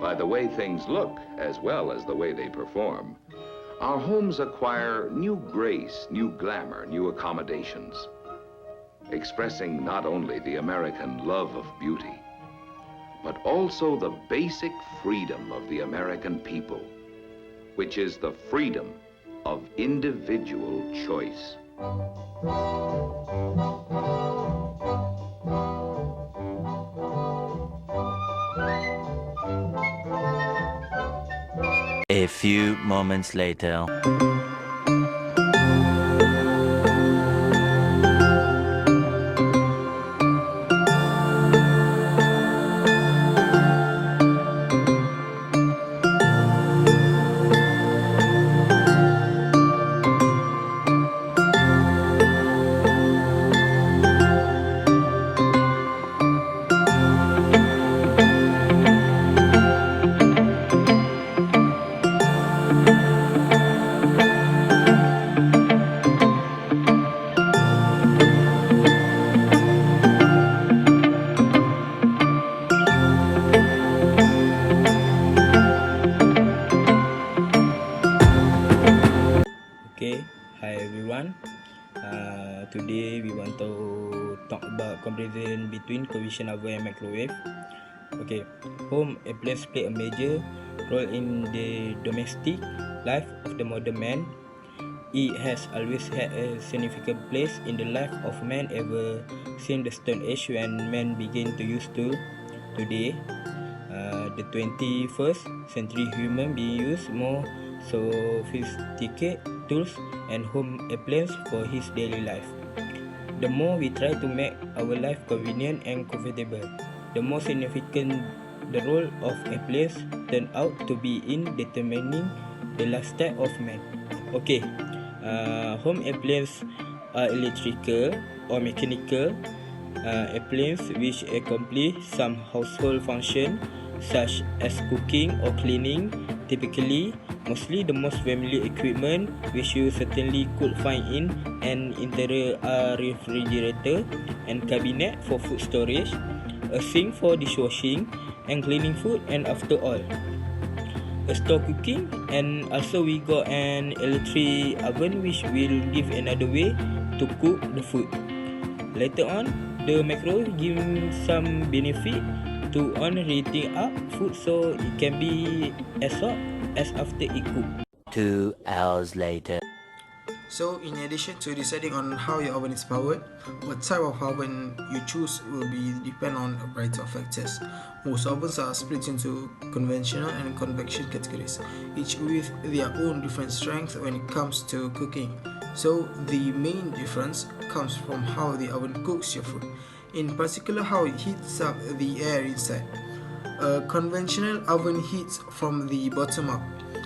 by the way things look as well as the way they perform, our homes acquire new grace, new glamour, new accommodations, expressing not only the American love of beauty, but also the basic freedom of the American people, which is the freedom of individual choice. A few moments later. Okay, hi everyone. Today we want to talk about comparison between convection oven and microwave. Okay, home appliances play a major role in the domestic life of the modern man. It has always had a significant place in the life of man ever since the Stone Age when men began to use tools. Today, the 21st century human being use more sophisticated tools and home appliances for his daily life. The more we try to make our life convenient and comfortable, the more significant the role of appliances turn out to be in determining the lifestyle of man. Okay, home appliances are electrical or mechanical appliances which accomplish some household function such as cooking or cleaning. Typically, mostly the most familiar equipment which you certainly could find in an interior are refrigerator and cabinet for food storage, a sink for dishwashing and cleaning food, and after all, a store cooking. And also we got an electric oven which will give another way to cook the food. Later on, the microwave gives some benefit to on heating up food so it can be as hot as after it cooked. 2 hours later. So in addition to deciding on how your oven is powered, what type of oven you choose will depend on a variety of factors. Most ovens are split into conventional and convection categories, each with their own different strengths when it comes to cooking. So the main difference comes from how the oven cooks your food, in particular how it heats up the air inside. A conventional oven heats from the bottom up,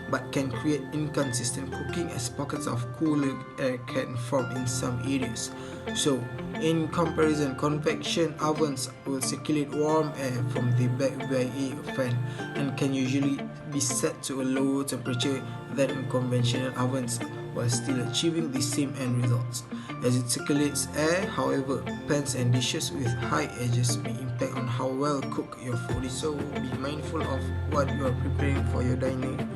but can create inconsistent cooking as pockets of cooler air can form in some areas. So, in comparison, convection ovens will circulate warm air from the back by a fan and can usually be set to a lower temperature than in conventional ovens, while still achieving the same end results. As it circulates air, however, pans and dishes with high edges may impact on how well cooked your food is, so be mindful of what you are preparing for your dining in.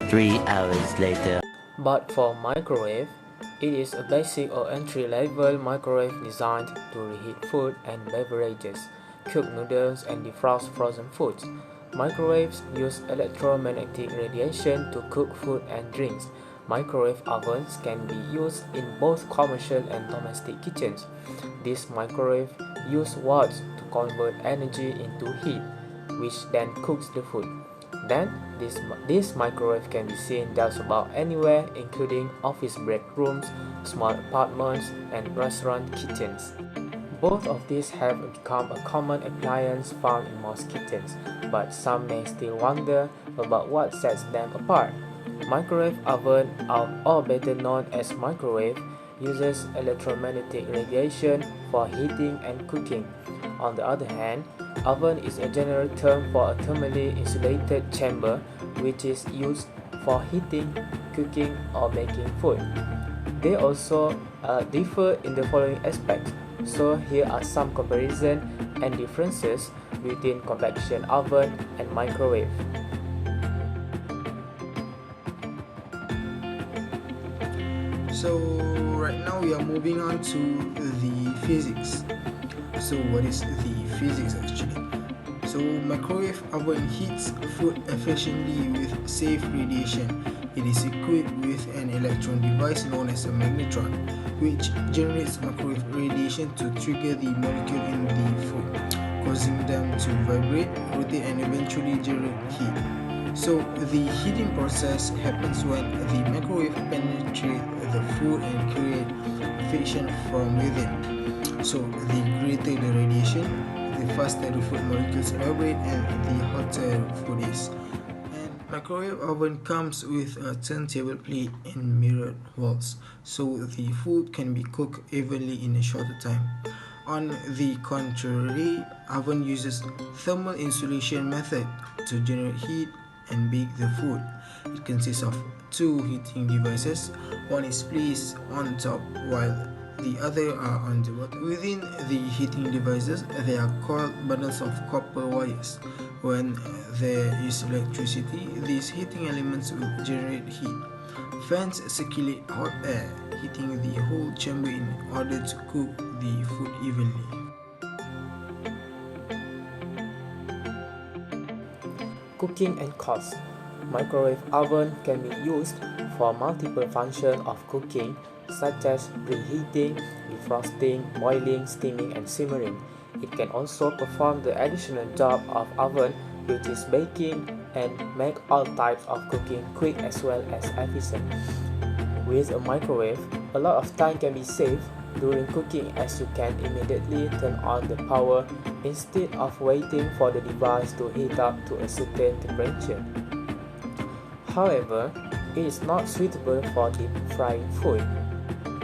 3 hours later. But for microwave, it is a basic or entry-level microwave designed to reheat food and beverages, cook noodles, and defrost frozen foods. Microwaves use electromagnetic radiation to cook food and drinks. Microwave ovens can be used in both commercial and domestic kitchens. These microwaves use watts to convert energy into heat, which then cooks the food. Then, this microwave can be seen just about anywhere, including office break rooms, small apartments, and restaurant kitchens. Both of these have become a common appliance found in most kitchens, but some may still wonder about what sets them apart. Microwave oven, or better known as microwave, uses electromagnetic radiation for heating and cooking. On the other hand, oven is a general term for a thermally insulated chamber which is used for heating, cooking, or baking food. They also differ in the following aspects. So here are some comparisons and differences between convection oven and microwave. So right now we are moving on to the physics. So what is the physics actually? So microwave oven heats food efficiently with safe radiation. It is equipped with an electron device known as a magnetron, which generates microwave radiation to trigger the molecule in the food, causing them to vibrate, rotate, and eventually generate heat. So the heating process happens when the microwave penetrates the food and create friction from within. So the greater the radiation, the faster the food molecules vibrate and the hotter the food is. And microwave oven comes with a turntable plate and mirrored walls, so the food can be cooked evenly in a shorter time. On the contrary, oven uses thermal insulation method to generate heat and bake the food. It consists of two heating devices. One is placed on top while the other are on the bottom. Within the heating devices, there are coiled bundles of copper wires. When there is electricity, these heating elements will generate heat. Fans circulate hot air, heating the whole chamber in order to cook the food evenly. Cooking and cost. Microwave oven can be used for multiple functions of cooking, such as preheating, defrosting, boiling, steaming, and simmering. It can also perform the additional job of oven, which is baking, and make all types of cooking quick as well as efficient. With a microwave, a lot of time can be saved during cooking as you can immediately turn on the power instead of waiting for the device to heat up to a certain temperature. However, it is not suitable for deep frying food.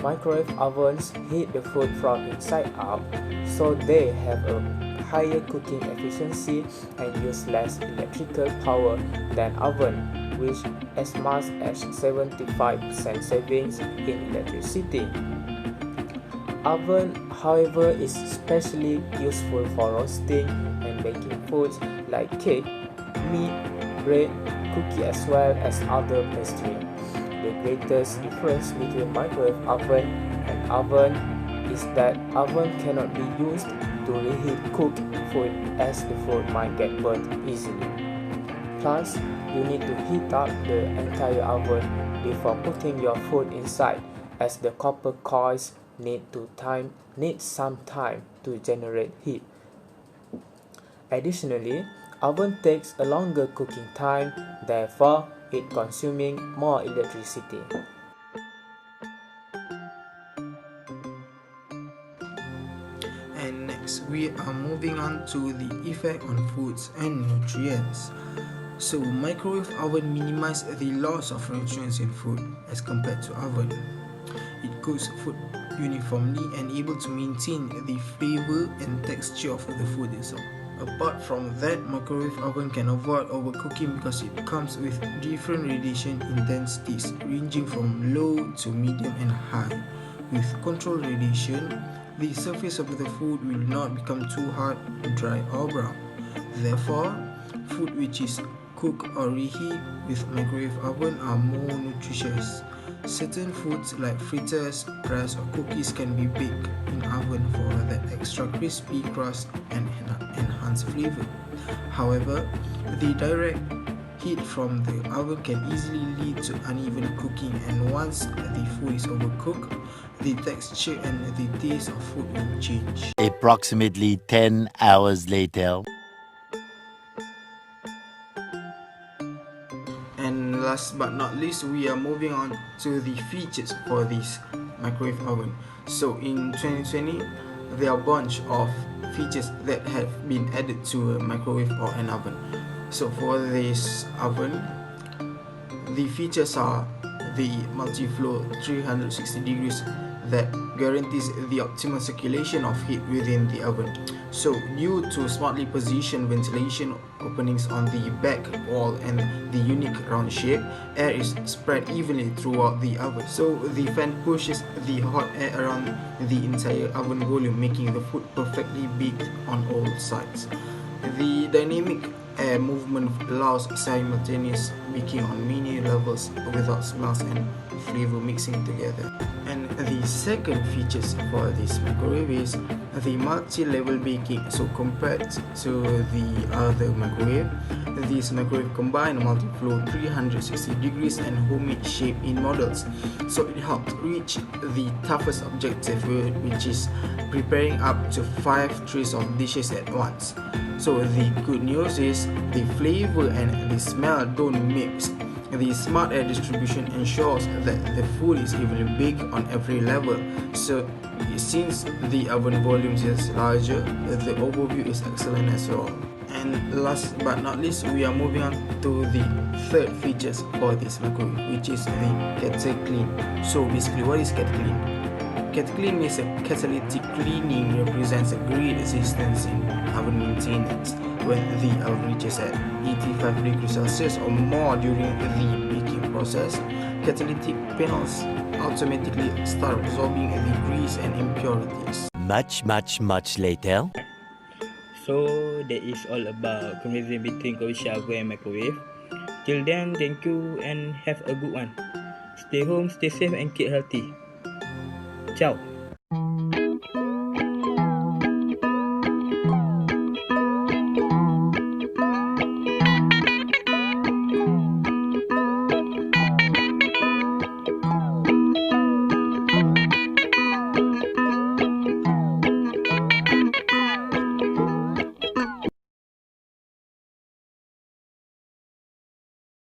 Microwave ovens heat the food from inside out, so they have a higher cooking efficiency and use less electrical power than oven, with as much as 75% savings in electricity. Oven, however, is especially useful for roasting and baking foods like cake, meat, bread, cookie as well as other pastry. The greatest difference between microwave oven and oven is that oven cannot be used to reheat cooked food as the food might get burnt easily. Plus, you need to heat up the entire oven before putting your food inside, as the copper coils need some time to generate heat. Additionally, oven takes a longer cooking time, therefore it consuming more electricity. And next, we are moving on to the effect on foods and nutrients. So microwave oven minimizes the loss of nutrients in food as compared to oven. It cooks food uniformly and able to maintain the flavor and texture of the food itself. Apart from that, microwave oven can avoid overcooking because it comes with different radiation intensities ranging from low to medium and high. With controlled radiation, the surface of the food will not become too hard, dry or brown. Therefore, food which is cooked or reheat with microwave oven are more nutritious. Certain foods like fritters, fries or cookies can be baked in oven for that extra crispy crust and enhanced flavor. However, the direct heat from the oven can easily lead to uneven cooking, and once the food is overcooked, the texture and the taste of food will change. Approximately 10 hours later. And last but not least, we are moving on to the features for this microwave oven. So in 2020, there are a bunch of features that have been added to a microwave or an oven. So for this oven, the features are the multi-flow 360 degrees that guarantees the optimal circulation of heat within the oven. So due to smartly positioned ventilation openings on the back wall and the unique round shape, air is spread evenly throughout the oven. So the fan pushes the hot air around the entire oven volume, making the food perfectly baked on all sides. The dynamic air movement allows simultaneous baking on many levels without smells and flavor mixing together. And the second features for this microwave is the multi-level baking. So compared to the other microwave, this microwave combines multi-flow 360 degrees and homemade shape in models. So it helps reach the toughest objective, which is preparing up to 5 trays of dishes at once. So the good news is the flavor and the smell don't mix. The smart air distribution ensures that the food is evenly baked on every level. So since the oven volume is larger, the overview is excellent as well. And last but not least, we are moving on to the third features for this microwave, which is the kettle clean. So basically, what is kettle clean? Kettle clean means a catalytic cleaning represents a great assistance in oven maintenance when the oven reaches at 85 degrees Celsius or more during the baking process. Catalytic panels automatically start absorbing the grease and impurities. Much later. So that is all about conversation between convection oven and microwave. Till then, thank you and have a good one. Stay home, stay safe and keep healthy. Ciao.